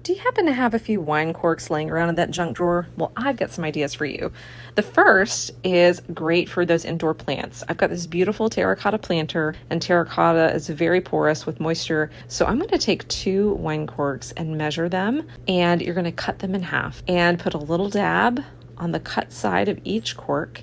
Do you happen to have a few wine corks laying around in that junk drawer? Well, I've got some ideas for you. The first is great for those indoor plants. I've got this beautiful terracotta planter, and terracotta is very porous with moisture. So I'm going to take 2 wine corks and measure them, and you're going to cut them in half and put a little dab on the cut side of each cork.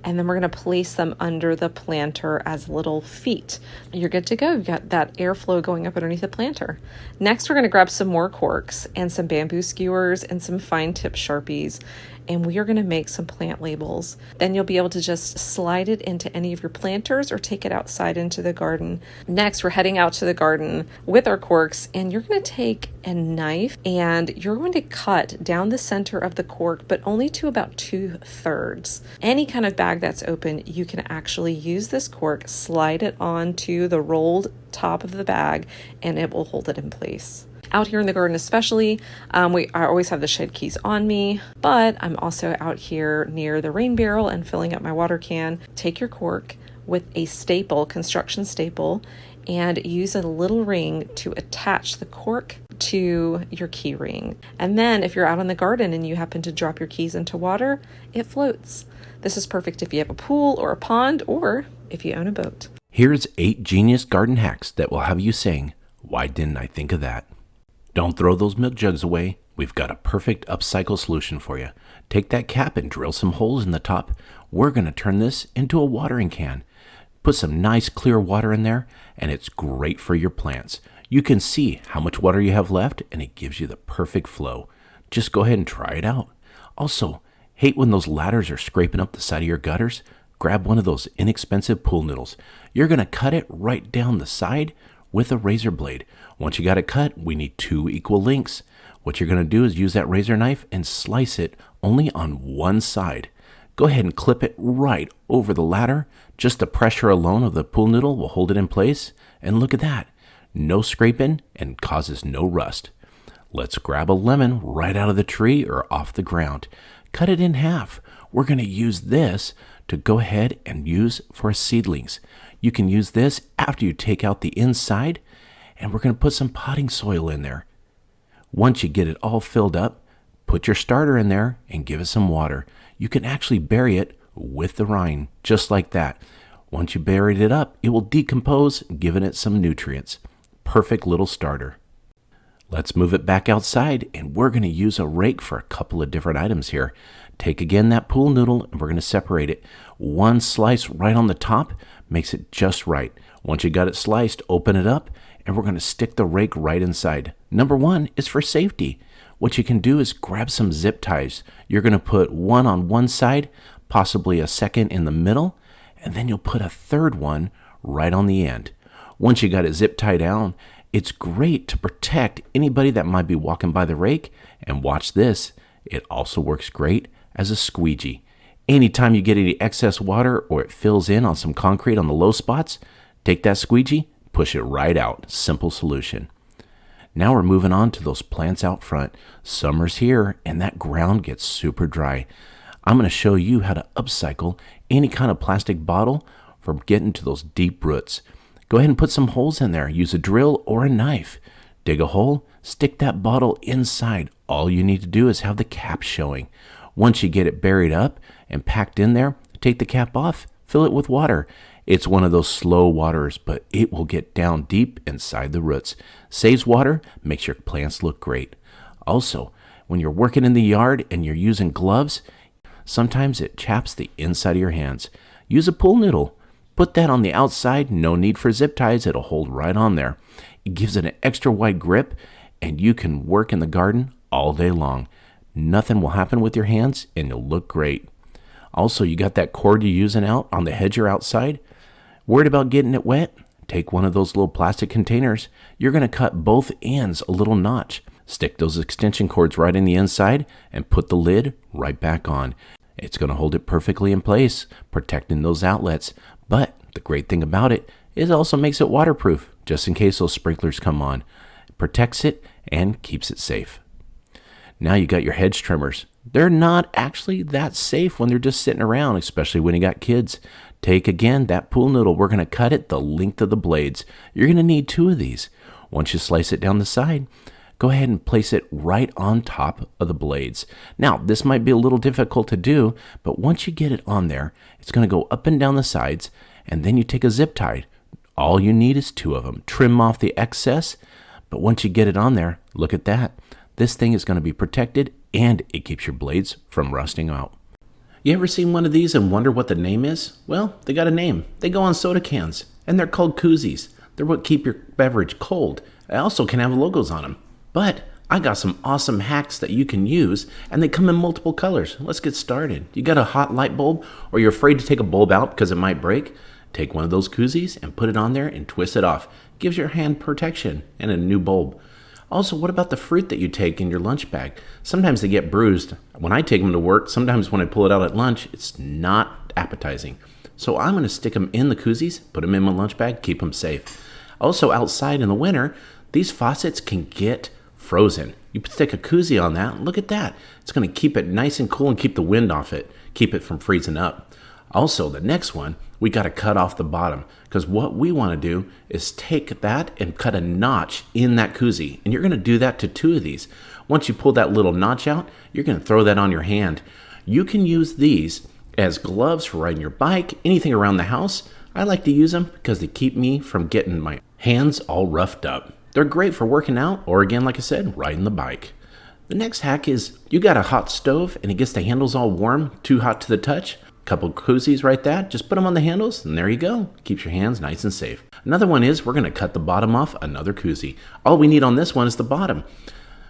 And then we're going to place them under the planter as little feet. You're good to go. You've got that airflow going up underneath the planter. Next, we're going to grab some more corks and some bamboo skewers and some fine tip Sharpies. And we are going to make some plant labels. Then you'll be able to just slide it into any of your planters or take it outside into the garden. Next, we're heading out to the garden with our corks, and you're going to take a knife and you're going to cut down the center of the cork, but only to about 2/3. Any kind of bag that's open, you can actually use this cork, slide it onto the rolled top of the bag, and it will hold it in place. Out here in the garden especially, I always have the shed keys on me, but I'm also out here near the rain barrel and filling up my water can. Take your cork with a staple, construction staple, and use a little ring to attach the cork to your key ring. And then if you're out in the garden and you happen to drop your keys into water, it floats. This is perfect if you have a pool or a pond, or if you own a boat. Here's 8 genius garden hacks that will have you saying, "Why didn't I think of that?" Don't throw those milk jugs away. We've got a perfect upcycle solution for you. Take that cap and drill some holes in the top. We're going to turn this into a watering can. Put some nice clear water in there, and it's great for your plants. You can see how much water you have left, and it gives you the perfect flow. Just go ahead and try it out. Also, hate when those ladders are scraping up the side of your gutters? Grab one of those inexpensive pool noodles. You're going to cut it right down the side with a razor blade. Once you got it cut, we need 2 equal lengths. What you're going to do is use that razor knife and slice it only on one side. Go ahead and clip it right over the ladder. Just the pressure alone of the pool noodle will hold it in place. And look at that. No scraping and causes no rust. Let's grab a lemon right out of the tree or off the ground. Cut it in half. We're going to use this to go ahead and use for seedlings. You can use this after you take out the inside, and we're going to put some potting soil in there. Once you get it all filled up, put your starter in there and give it some water. You can actually bury it with the rind, just like that. Once you buried it up, it will decompose, giving it some nutrients. Perfect little starter. Let's move it back outside, and we're going to use a rake for a couple of different items here. Take again that pool noodle, and we're going to separate it. One slice right on the top makes it just right. Once you got it sliced, open it up, and we're going to stick the rake right inside. Number 1 is for safety. What you can do is grab some zip ties. You're going to put one on one side, possibly a second in the middle, and then you'll put a third one right on the end. Once you got it zip tied down, it's great to protect anybody that might be walking by the rake. And watch this, it also works great as a squeegee. Anytime you get any excess water or it fills in on some concrete on the low spots, take that squeegee, push it right out. Simple solution. Now we're moving on to those plants out front. Summer's here and that ground gets super dry. I'm going to show you how to upcycle any kind of plastic bottle from getting to those deep roots. Go ahead and put some holes in there. Use a drill or a knife. Dig a hole, stick that bottle inside. All you need to do is have the cap showing. Once you get it buried up and packed in there, take the cap off, fill it with water. It's one of those slow waters, but it will get down deep inside the roots. Saves water, makes your plants look great. Also, when you're working in the yard and you're using gloves, sometimes it chaps the inside of your hands. Use a pool noodle. Put that on the outside, no need for zip ties, it'll hold right on there. It gives it an extra wide grip, and you can work in the garden all day long. Nothing will happen with your hands, and you'll look great. Also, you got that cord you're using out on the hedger outside? Worried about getting it wet? Take one of those little plastic containers. You're going to cut both ends a little notch. Stick those extension cords right in the inside and put the lid right back on. It's going to hold it perfectly in place, protecting those outlets. But the great thing about it is it also makes it waterproof, just in case those sprinklers come on. It protects it and keeps it safe. Now you got your hedge trimmers. They're not actually that safe when they're just sitting around, especially when you got kids. Take again that pool noodle. We're going to cut it the length of the blades. You're going to need 2 of these. Once you slice it down the side, go ahead and place it right on top of the blades. Now, this might be a little difficult to do, but once you get it on there, it's going to go up and down the sides, and then you take a zip tie. All you need is 2 of them. Trim off the excess, but once you get it on there, look at that. This thing is going to be protected, and it keeps your blades from rusting out. You ever seen one of these and wonder what the name is? Well, they got a name. They go on soda cans, and they're called koozies. They're what keep your beverage cold. They also can have logos on them. But I got some awesome hacks that you can use, and they come in multiple colors. Let's get started. You got a hot light bulb, or you're afraid to take a bulb out because it might break? Take one of those koozies and put it on there and twist it off. Gives your hand protection and a new bulb. Also, what about the fruit that you take in your lunch bag? Sometimes they get bruised. When I take them to work, sometimes when I pull it out at lunch, it's not appetizing. So I'm going to stick them in the koozies, put them in my lunch bag, keep them safe. Also, outside in the winter, these faucets can get frozen. You stick a koozie on that, look at that. It's going to keep it nice and cool and keep the wind off it, keep it from freezing up. Also, the next one, we got to cut off the bottom, because what we want to do is take that and cut a notch in that koozie. And you're going to do that to 2 of these. Once you pull that little notch out, you're going to throw that on your hand. You can use these as gloves for riding your bike, anything around the house. I like to use them because they keep me from getting my hands all roughed up. They're great for working out or, again, like I said, riding the bike. The next hack is you got a hot stove and it gets the handles all warm, too hot to the touch. Couple koozies right there, just put them on the handles and there you go. Keeps your hands nice and safe. Another one is we're going to cut the bottom off another koozie. All we need on this one is the bottom.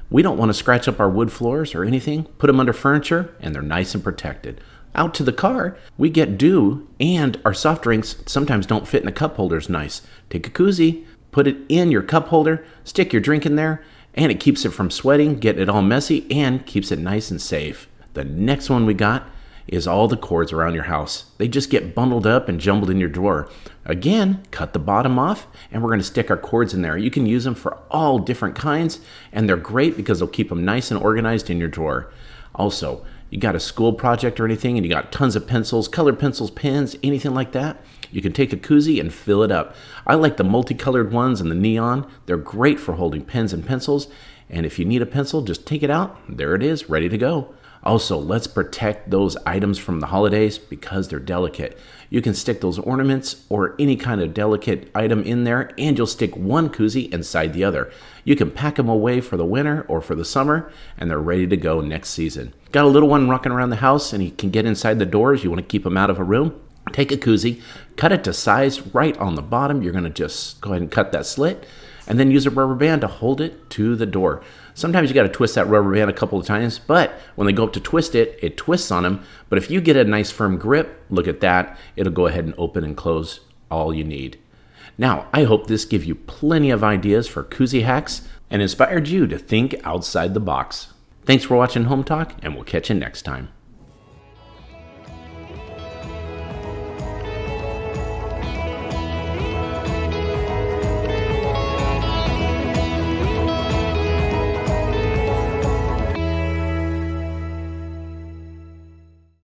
We don't want to scratch up our wood floors or anything. Put them under furniture and they're nice and protected. Out to the car, we get dew and our soft drinks sometimes don't fit in the cup holders nice. Take a koozie, put it in your cup holder, stick your drink in there, and it keeps it from sweating, getting it all messy, and keeps it nice and safe. The next one we got is all the cords around your house. They just get bundled up and jumbled in your drawer. Again, cut the bottom off, and we're going to stick our cords in there. You can use them for all different kinds, and they're great because they'll keep them nice and organized in your drawer. Also, you got a school project or anything, and you got tons of pencils, colored pencils, pens, anything like that, you can take a koozie and fill it up. I like the multicolored ones and the neon. They're great for holding pens and pencils, and if you need a pencil, just take it out. There it is, ready to go. Also, let's protect those items from the holidays because they're delicate. You can stick those ornaments or any kind of delicate item in there, and you'll stick one koozie inside the other. You can pack them away for the winter or for the summer, and they're ready to go next season. Got a little one rocking around the house, and he can get inside the doors. You want to keep him out of a room? Take a koozie, cut it to size right on the bottom. You're going to just go ahead and cut that slit, and then use a rubber band to hold it to the door. Sometimes you got to twist that rubber band a couple of times, but when they go up to twist it, it twists on them. But if you get a nice firm grip, look at that, it'll go ahead and open and close all you need. Now, I hope this gave you plenty of ideas for koozie hacks and inspired you to think outside the box. Thanks for watching Home Talk, and we'll catch you next time.